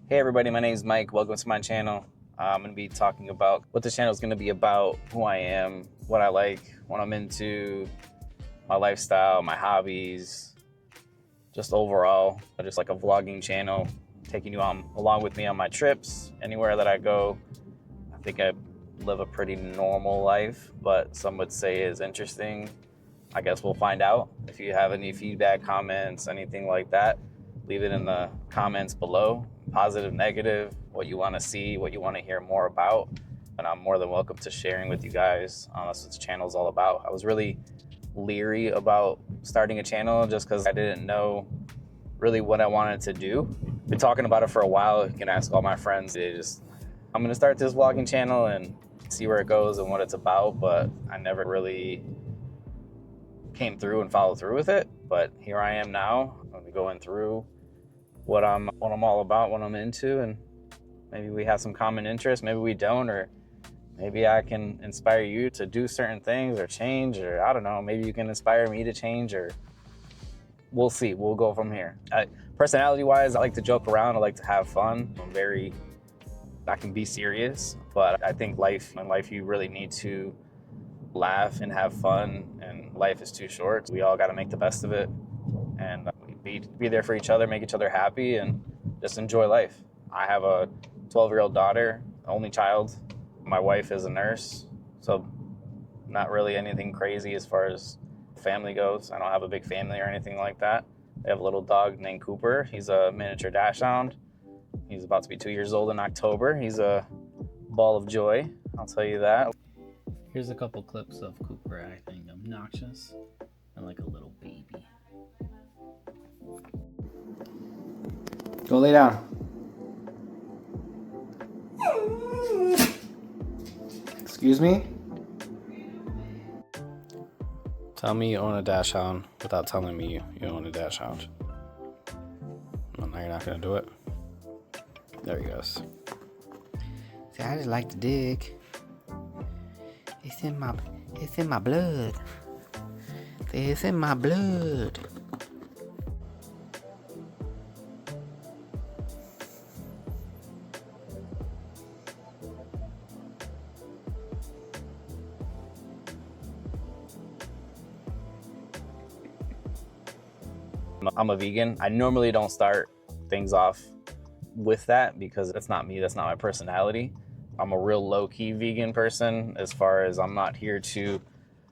Hey everybody, my name is Mike. Welcome to my channel. I'm going to be talking about what the channel is going to be about, who I am, what I like, what I'm into, my lifestyle, my hobbies, just overall, just like a vlogging channel, taking you on along with me on my trips, anywhere that I go. I think I live a pretty normal life, but some would say is interesting. I guess we'll find out. If you have any feedback, comments, anything like that, leave it in the comments below. Positive, negative, what you want to see, what you want to hear more about. And I'm more than welcome to sharing with you guys. That's what this channel is all about. I was really leery about starting a channel just because I didn't know really what I wanted to do. Been talking about it for a while. You can ask all my friends. I'm going to start this vlogging channel and see where it goes and what it's about, but I never really came through and followed through with it. But here I am now. I'm going to be going through what I'm all about, what I'm into, and maybe we have some common interests, maybe we don't, or maybe I can inspire you to do certain things or change, or I don't know, maybe you can inspire me to change, or we'll see. We'll go from here. Personality-wise, I like to joke around. I like to have fun. I can be serious, but I think in life you really need to laugh and have fun, and life is too short. We all got to make the best of it and be there for each other, make each other happy, and just enjoy life. I have a 12-year-old daughter, only child. My wife is a nurse, so not really anything crazy as far as family goes. I don't have a big family or anything like that. I have a little dog named Cooper. He's a miniature dachshund. He's about to be 2 years old in October. He's a ball of joy, I'll tell you that. Here's a couple clips of Cooper acting obnoxious and like a little baby. Go lay down. Excuse me? Tell me you own a dachshund without telling me you own a dachshund. Well, now you're not gonna do it. There he goes. See, I just like to dig. It's in my blood. See, it's in my blood. I'm a vegan. I normally don't start things off with that because that's not me, that's not my personality. I'm a real low-key vegan person as far as I'm not here to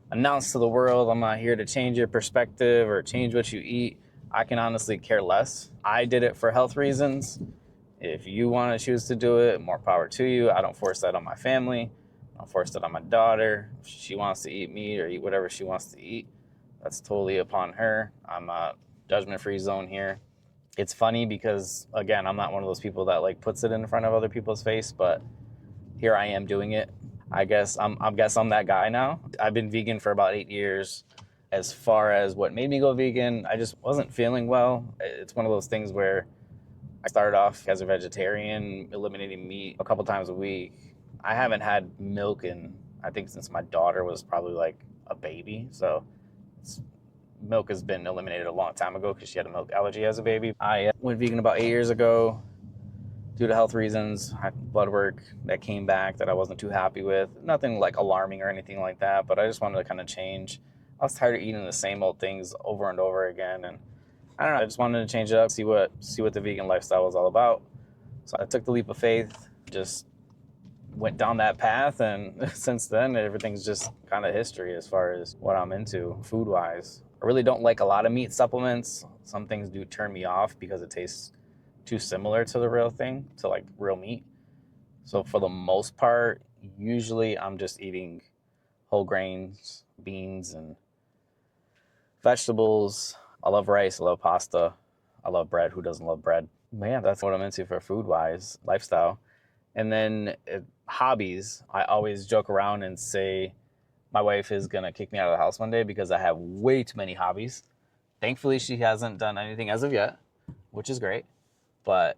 announce to the world, I'm not here to change your perspective or change what you eat. I can honestly care less. I did it for health reasons. If you want to choose to do it, more power to you. I don't force that on my family. I don't force that on my daughter. If she wants to eat meat or eat whatever she wants to eat, that's totally upon her. I'm a judgment-free zone here. It's funny because, again, I'm not one of those people that like puts it in front of other people's face, but here I am doing it. I guess I'm that guy now. I've been vegan for about 8 years. As far as what made me go vegan, I just wasn't feeling well. It's one of those things where I started off as a vegetarian, eliminating meat a couple times a week. I haven't had milk I think since my daughter was probably like a baby. So milk has been eliminated a long time ago because she had a milk allergy as a baby. I went vegan about 8 years ago due to health reasons. I had blood work that came back that I wasn't too happy with. Nothing like alarming or anything like that, but I just wanted to kind of change. I was tired of eating the same old things over and over again, and I don't know, I just wanted to change it up, see what the vegan lifestyle was all about. So I took the leap of faith, just went down that path, and since then everything's just kind of history as far as what I'm into food-wise. I really don't like a lot of meat supplements. Some things do turn me off because it tastes too similar to the real thing, to like real meat. So for the most part, usually I'm just eating whole grains, beans, and vegetables. I love rice, I love pasta, I love bread. Who doesn't love bread? But yeah, that's what I'm into for food-wise, lifestyle. And then hobbies, I always joke around and say my wife is gonna kick me out of the house one day because I have way too many hobbies. Thankfully, she hasn't done anything as of yet, which is great. But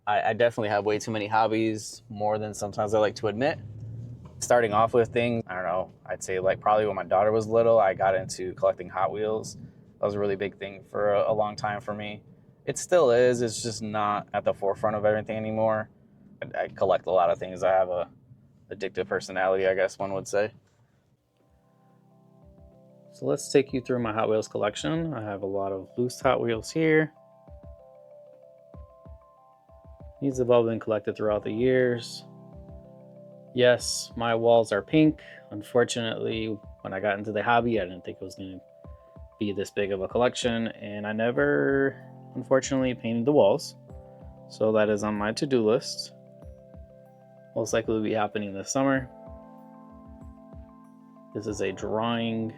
I definitely have way too many hobbies, more than sometimes I like to admit. Starting off with things, I don't know, I'd say like probably when my daughter was little, I got into collecting Hot Wheels. That was a really big thing for a long time for me. It still is. It's just not at the forefront of everything anymore. I collect a lot of things. I have a addictive personality, I guess one would say. So let's take you through my Hot Wheels collection. I have a lot of loose Hot Wheels here. These have all been collected throughout the years. Yes, my walls are pink. Unfortunately, when I got into the hobby, I didn't think it was going to be this big of a collection, and I never, unfortunately, painted the walls. So that is on my to-do list. Most likely will be happening this summer. This is a drawing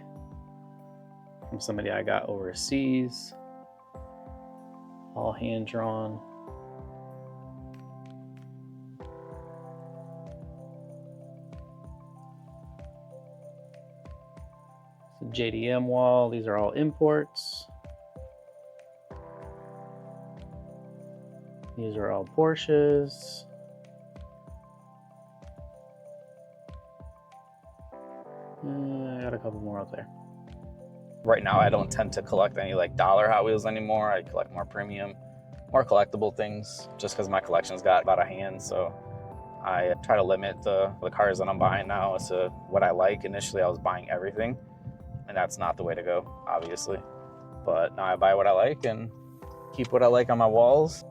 from somebody I got overseas. All hand drawn. It's a JDM wall. These are all imports. These are all Porsches. I got a couple more up there. Right now, I don't tend to collect any like dollar Hot Wheels anymore. I collect more premium, more collectible things, just because my collection's got out of hand. So I try to limit the cars that I'm buying now as to what I like. Initially, I was buying everything, and that's not the way to go, obviously. But now I buy what I like and keep what I like on my walls.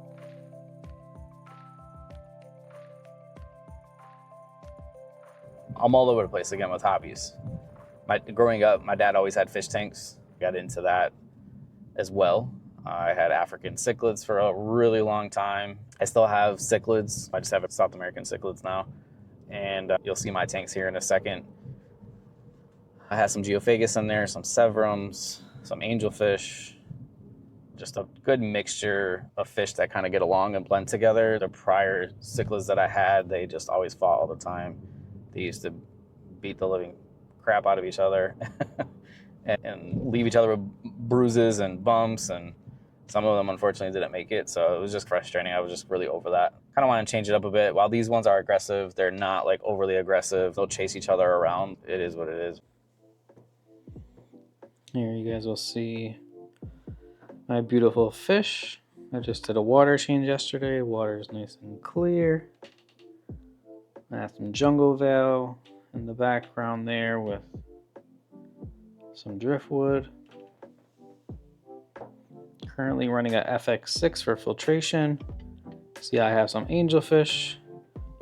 I'm all over the place again with hobbies. Growing up, my dad always had fish tanks. Got into that as well. I had African cichlids for a really long time. I still have cichlids. I just have South American cichlids now. And you'll see my tanks here in a second. I have some geophagus in there, some severums, some angelfish. Just a good mixture of fish that kind of get along and blend together. The prior cichlids that I had, they just always fought all the time. They used to beat the living crap out of each other and leave each other with bruises and bumps, and some of them unfortunately didn't make it, so it was just frustrating. I was just really over that. Kind of want to change it up a bit. While these ones are aggressive, they're not like overly aggressive. They'll chase each other around. It is what it is. Here you guys will see my beautiful fish. I just did a water change yesterday. Water is nice and clear. I have some jungle veil in the background there with some driftwood. Currently running a FX6 for filtration. See, I have some angelfish,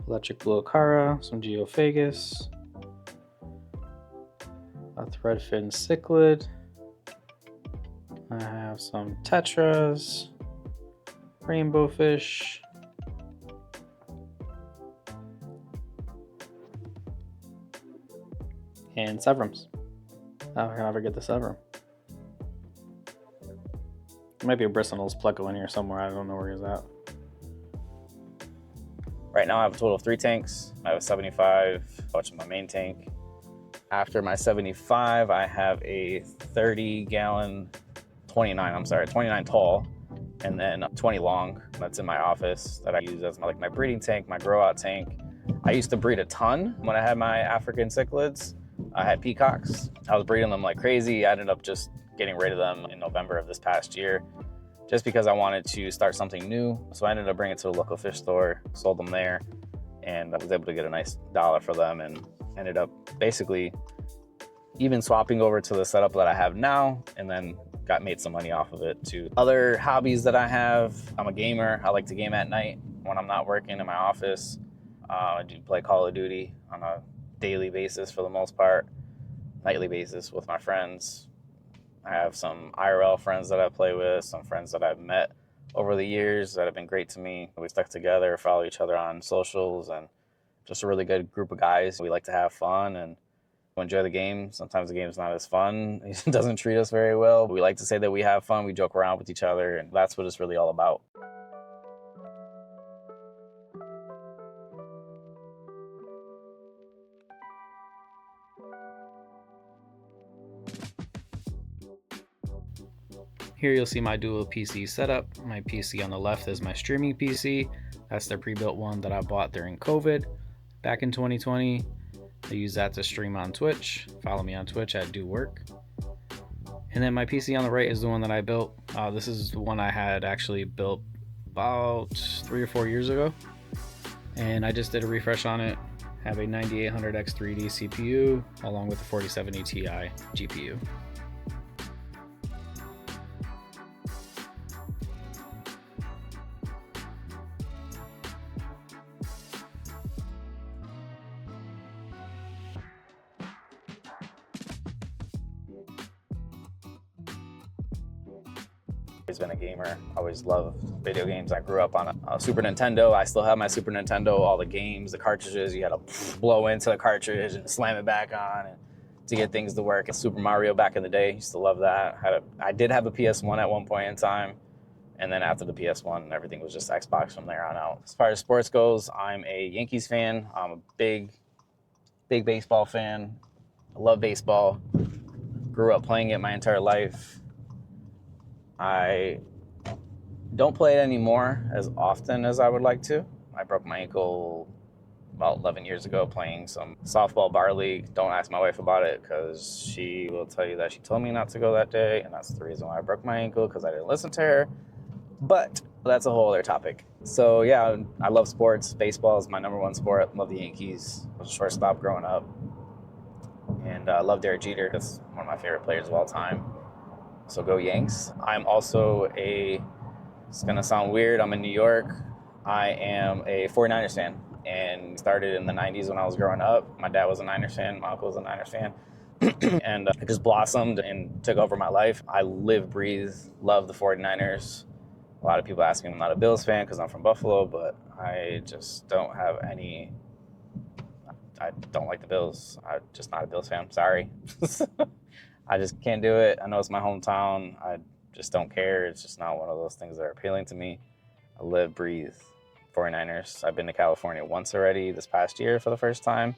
electric blue acara, some geophagus, a threadfin cichlid. I have some tetras, rainbow fish, and severums. How can I forget the severum? There might be a bristlenose pleco in here somewhere. I don't know where he's at. Right now I have a total of 3 tanks. I have a 75, which is my main tank. After my 75, I have a 29 tall, and then 20 long. That's in my office that I use as my breeding tank, my grow out tank. I used to breed a ton when I had my African cichlids. I had peacocks. I was breeding them like crazy. I ended up just getting rid of them in November of this past year, just because I wanted to start something new. So I ended up bringing it to the local fish store, sold them there, and I was able to get a nice dollar for them, and ended up basically even swapping over to the setup that I have now, and then made some money off of it too. Other hobbies that I have, I'm a gamer. I like to game at night when I'm not working in my office. I do play Call of Duty on a daily basis for the most part, nightly basis with my friends. I have some IRL friends that I play with, some friends that I've met over the years that have been great to me. We stuck together, follow each other on socials, and just a really good group of guys. We like to have fun and enjoy the game. Sometimes the game's not as fun. It doesn't treat us very well. We like to say that we have fun. We joke around with each other, and that's what it's really all about. Here you'll see my dual PC setup. My PC on the left is my streaming PC. That's the pre-built one that I bought during COVID back in 2020. I use that to stream on Twitch. Follow me on Twitch at Do Work. And then my PC on the right is the one that I built. This is the one I had actually built about 3 or 4 years ago. And I just did a refresh on it. Have a 9800X 3D CPU along with the 4070 Ti GPU. Always been a gamer, always loved video games. I grew up on a Super Nintendo. I still have my Super Nintendo, all the games, the cartridges, you had to blow into the cartridge and slam it back on to get things to work. And Super Mario back in the day, used to love that. I did have a PS1 at one point in time, and then after the PS1, everything was just Xbox from there on out. As far as sports goes, I'm a Yankees fan. I'm a big baseball fan. I love baseball. Grew up playing it my entire life. I don't play it anymore as often as I would like to. I broke my ankle about 11 years ago playing some softball bar league. Don't ask my wife about it because she will tell you that she told me not to go that day, and that's the reason why I broke my ankle, because I didn't listen to her. But that's a whole other topic. So yeah, I love sports. Baseball is my #1 sport. I love the Yankees. I was a shortstop growing up. And I love Derek Jeter. That's one of my favorite players of all time. So go Yanks. I'm also it's gonna sound weird, I'm in New York. I am a 49ers fan, and started in the 90s when I was growing up. My dad was a Niners fan, my uncle was a Niners fan. And it just blossomed and took over my life. I live, breathe, love the 49ers. A lot of people ask me I'm not a Bills fan because I'm from Buffalo, but I just don't have any, I don't like the Bills. I'm just not a Bills fan, sorry. I just can't do it. I know it's my hometown. I just don't care. It's just not one of those things that are appealing to me. I live, breathe 49ers. I've been to California once already this past year for the first time,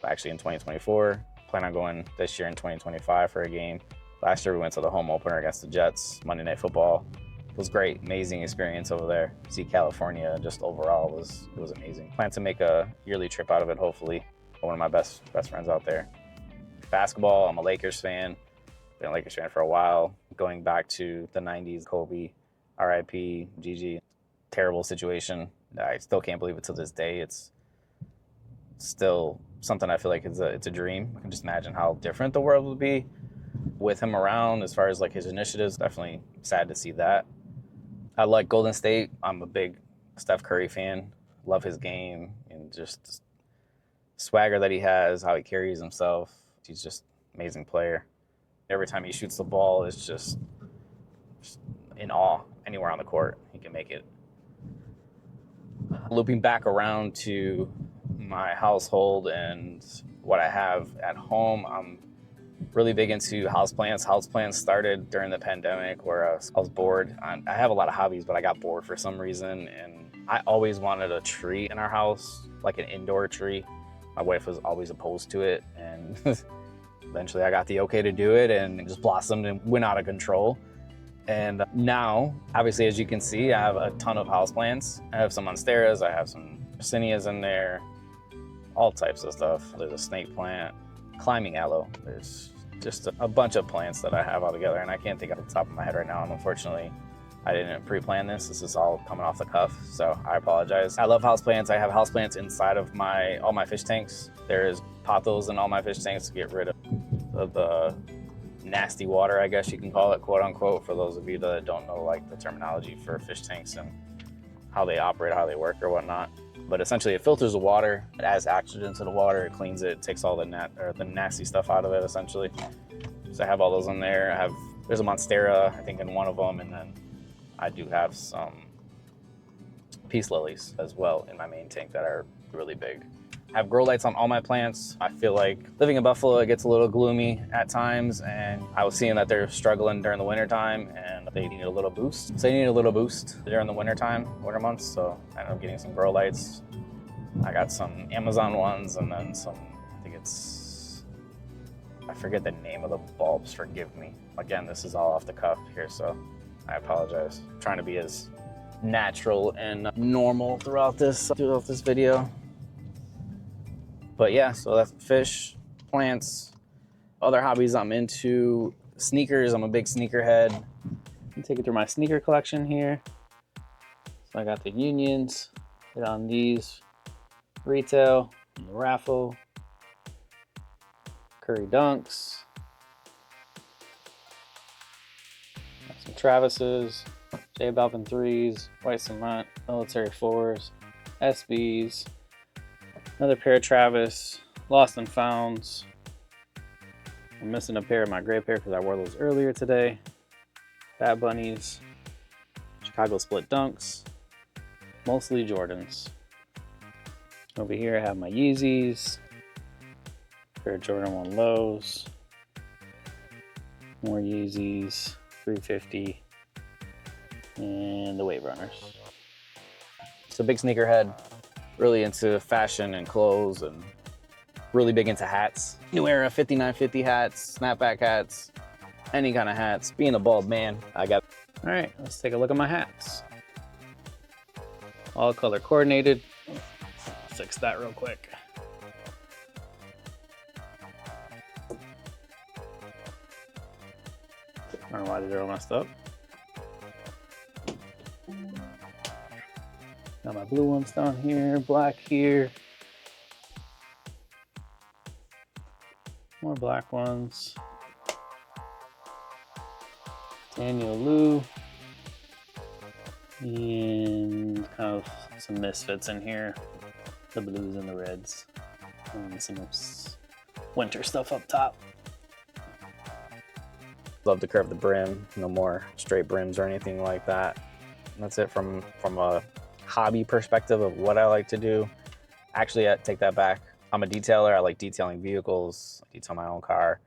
actually in 2024. Plan on going this year in 2025 for a game. Last year we went to the home opener against the Jets, Monday Night Football. It was great, amazing experience over there. See California just overall was amazing. Plan to make a yearly trip out of it, hopefully. One of my best friends out there. Basketball, I'm a Lakers fan. Been a Lakers fan for a while. Going back to the 90s, Kobe, RIP, GG. Terrible situation. I still can't believe it to this day. It's still something I feel like it's a dream. I can just imagine how different the world would be with him around as far as like his initiatives. Definitely sad to see that. I like Golden State. I'm a big Steph Curry fan. Love his game and just swagger that he has, how he carries himself. He's just an amazing player. Every time he shoots the ball, it's just in awe. Anywhere on the court, he can make it. Looping back around to my household and what I have at home, I'm really big into houseplants. Houseplants started during the pandemic where I was bored. I have a lot of hobbies, but I got bored for some reason, and I always wanted a tree in our house, like an indoor tree. My wife was always opposed to it, and eventually I got the okay to do it, and it just blossomed and went out of control. And now, obviously, as you can see, I have a ton of houseplants. I have some monsteras, I have some Rossinias in there, all types of stuff. There's a snake plant, climbing aloe. There's just a bunch of plants that I have all together, and I can't think off the top of my head right now. And unfortunately, I didn't pre-plan this. This is all coming off the cuff, so I apologize. I love houseplants. I have houseplants inside of all my fish tanks. There's pothos in all my fish tanks to get rid of the nasty water, I guess you can call it, quote unquote, for those of you that don't know like the terminology for fish tanks and how they operate, how they work or whatnot. But essentially it filters the water, it adds oxygen to the water, it cleans it, takes all the nasty stuff out of it essentially. So I have all those in there. There's a monstera, I think, in one of them, and then I do have some peace lilies as well in my main tank that are really big. I have grow lights on all my plants. I feel like living in Buffalo, it gets a little gloomy at times, and I was seeing that they're struggling during the winter time and they need a little boost. So they need a little boost during the winter months, so I ended up getting some grow lights. I got some Amazon ones and then some, I forget the name of the bulbs, forgive me. Again, this is all off the cuff here, so I apologize. I'm trying to be as natural and normal throughout this video. But yeah, so that's fish, plants, other hobbies I'm into. Sneakers, I'm a big sneakerhead. I'm taking through my sneaker collection here. So I got the Unions, hit on these, retail, and the raffle, Curry Dunks, got some Travis's, J Balvin 3s, White Cement, Military 4s, SBs, another pair of Travis, Lost and Founds. I'm missing a pair of my gray pair because I wore those earlier today. Bad Bunnies, Chicago Split Dunks, mostly Jordans. Over here I have my Yeezys, pair of Jordan 1 lows, more Yeezys, 350, and the Wave Runners. So big sneakerhead, really into fashion and clothes, and really big into hats. New era 5950 hats, snapback hats, any kind of hats. Being a bald man, I got. All right, let's take a look at my hats. All color coordinated. Let's fix that real quick. I don't know why they're all messed up. Got my blue ones down here, black here. More black ones. Daniel Liu. And kind of some misfits in here. The blues and the reds. And some winter stuff up top. Love to curve the brim, no more straight brims or anything like that. And that's it from a hobby perspective of what I like to do. Actually, I take that back. I'm a detailer. I like detailing vehicles. I detail my own car.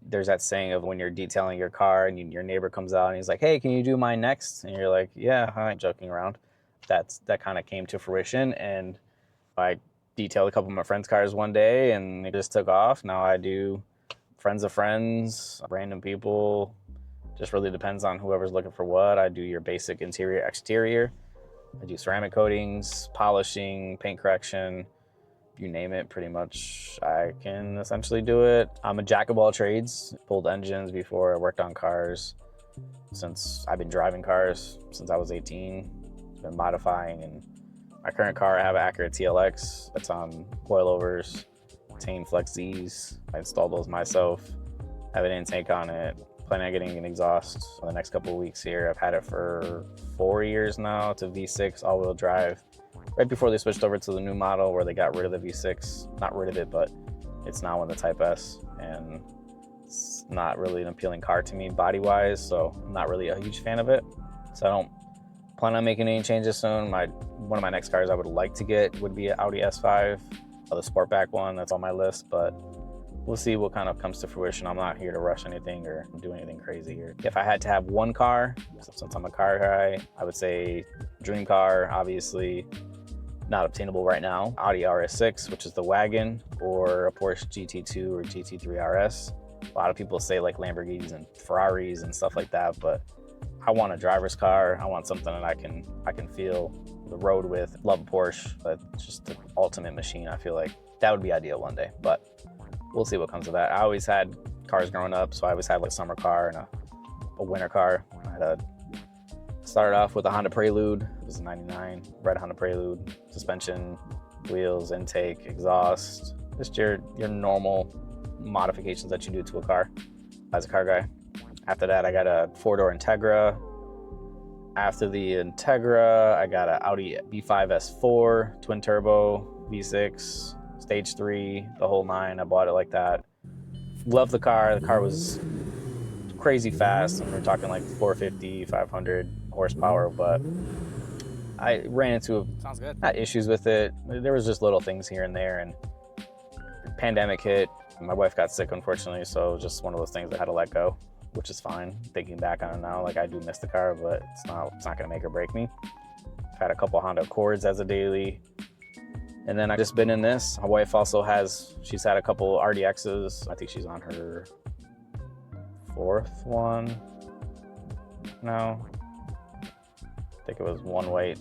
There's that saying of when you're detailing your car and your neighbor comes out and he's like, hey, can you do mine next? And you're like, yeah, I'm joking around. That kind of came to fruition, and I detailed a couple of my friends' cars one day and it just took off. Now I do friends of friends, random people. Just really depends on whoever's looking for what. I do your basic interior, exterior. I do ceramic coatings, polishing, paint correction. You name it, pretty much I can essentially do it. I'm a jack of all trades. Pulled engines before I worked on cars. Since I've been driving cars since I was 18, been modifying. And my current car, I have an Acura TLX. It's on coilovers, Tane Flex Z's. I installed those myself. Have an intake on it. Planning on getting an exhaust in the next couple of weeks here. I've had it for 4 years now. It's a V6 all-wheel drive. Right before they switched over to the new model where they got rid of the V6. Not rid of it, but it's now in the Type S, and it's not really an appealing car to me body-wise, so I'm not really a huge fan of it. So I don't plan on making any changes soon. One of my next cars I would like to get would be an Audi S5, or the Sportback one. That's on my list, but we'll see what kind of comes to fruition. I'm not here to rush anything or do anything crazy here. If I had to have one car, since I'm a car guy, I would say dream car, obviously not obtainable right now. Audi RS6, which is the wagon, or a Porsche GT2 or GT3 RS. A lot of people say like Lamborghinis and Ferraris and stuff like that, but I want a driver's car. I want something that I can feel the road with. Love a Porsche, but just the ultimate machine. I feel like that would be ideal one day, but we'll see what comes of that. I always had cars growing up, so I always had like a summer car and a winter car. Started off with a Honda Prelude. It was a 99 red Honda Prelude. Suspension, wheels, intake, exhaust. Just your normal modifications that you do to a car as a car guy. After that, I got a 4-door Integra. After the Integra, I got an Audi B5 S4, twin turbo, V6, stage 3, the whole 9. I bought it like that. Love the car. The car was crazy fast. We're talking like 450, 500 horsepower, but I ran into not issues with it. There was just little things here and there, and pandemic hit. My wife got sick, unfortunately, so it was just one of those things I had to let go, which is fine. Thinking back on it now, like I do miss the car, but it's not gonna make or break me. I've had a couple Honda Accords as a daily, and then I've just been in this. My wife also she's had a couple RDXs. I think she's on her 4th one now. I think it was 1 white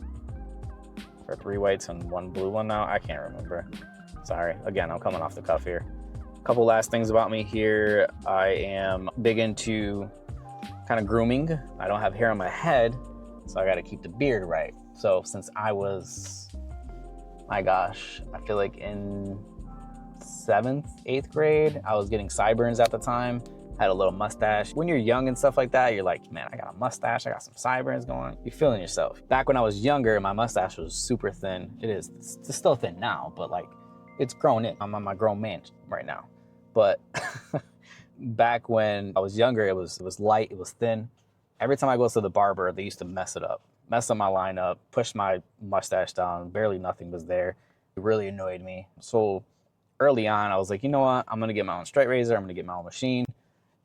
or 3 whites and 1 blue one now. I can't remember. Sorry. Again, I'm coming off the cuff here. Couple last things about me here. I am big into kind of grooming. I don't have hair on my head, so I got to keep the beard right. So since I was, my gosh, I feel like in 7th, 8th grade, I was getting sideburns at the time. Had a little mustache. When you're young and stuff like that, you're like, man, I got a mustache, I got some sideburns going. You're feeling yourself. Back when I was younger, my mustache was super thin. It's still thin now, but like, it's grown in. I'm on my grown man right now. But back when I was younger, it was light, it was thin. Every time I go to the barber, they used to mess up my lineup, push my mustache down, barely nothing was there. It really annoyed me. So early on, I was like, you know what? I'm gonna get my own straight razor, I'm gonna get my own machine,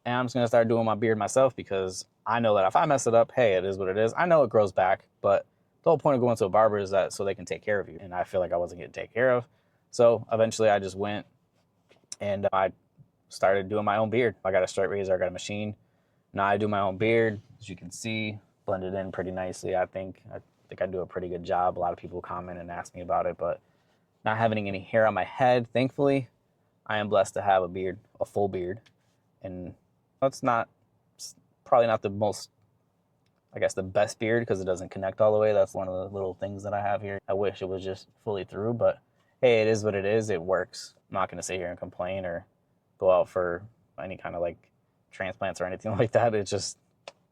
and I'm just gonna start doing my beard myself because I know that if I mess it up, hey, it is what it is. I know it grows back, but the whole point of going to a barber is that so they can take care of you. And I feel like I wasn't getting taken care of. So eventually I just went and I started doing my own beard. I got a straight razor, I got a machine. Now I do my own beard, as you can see, blended in pretty nicely. I think I do a pretty good job. A lot of people comment and ask me about it, but not having any hair on my head, thankfully, I am blessed to have a beard, a full beard. And it's probably not the most, I guess, the best beard because it doesn't connect all the way. That's one of the little things that I have here. I wish it was just fully through, but hey, it is what it is. It works. I'm not gonna sit here and complain or go out for any kind of like transplants or anything like that. It's just,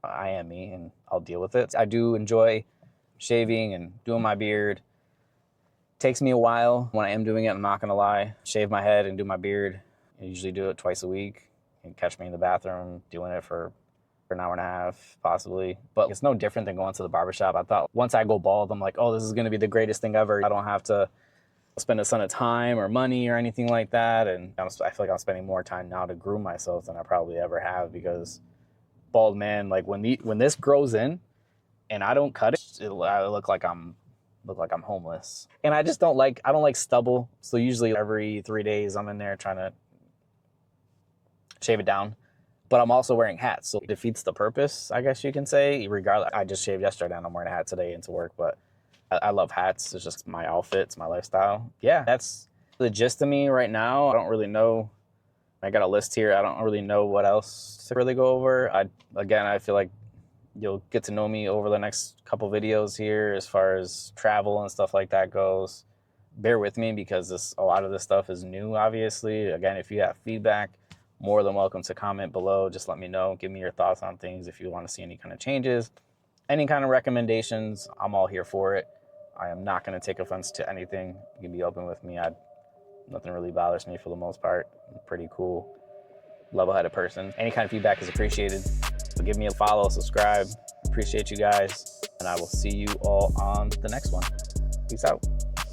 I am me and I'll deal with it. I do enjoy shaving and doing my beard. Takes me a while when I am doing it, I'm not gonna lie. Shave my head and do my beard. I usually do it twice a week. You can catch me in the bathroom doing it for an hour and a half, possibly. But it's no different than going to the barbershop. I thought once I go bald, I'm like, oh, this is gonna be the greatest thing ever. I don't have to spend a ton of time or money or anything like that. And I feel like I'm spending more time now to groom myself than I probably ever have because bald man, like when this grows in and I don't cut it, I look like I'm homeless. And I don't like stubble. So usually every 3 days I'm in there trying to shave it down. But I'm also wearing hats, so it defeats the purpose, I guess you can say. Regardless, I just shaved yesterday and I'm wearing a hat today into work, but I love hats. It's just my outfit, it's my lifestyle. Yeah, that's the gist of me right now. I don't really know. I got a list here. I don't really know what else to really go over. I feel like you'll get to know me over the next couple videos here as far as travel and stuff like that goes. Bear with me because a lot of this stuff is new, obviously. Again, if you have feedback, more than welcome to comment below. Just let me know. Give me your thoughts on things if you want to see any kind of changes. Any kind of recommendations, I'm all here for it. I am not going to take offense to anything. You can be open with me. Nothing really bothers me for the most part. I'm a pretty cool, level-headed person. Any kind of feedback is appreciated. So give me a follow, subscribe. Appreciate you guys. And I will see you all on the next one. Peace out.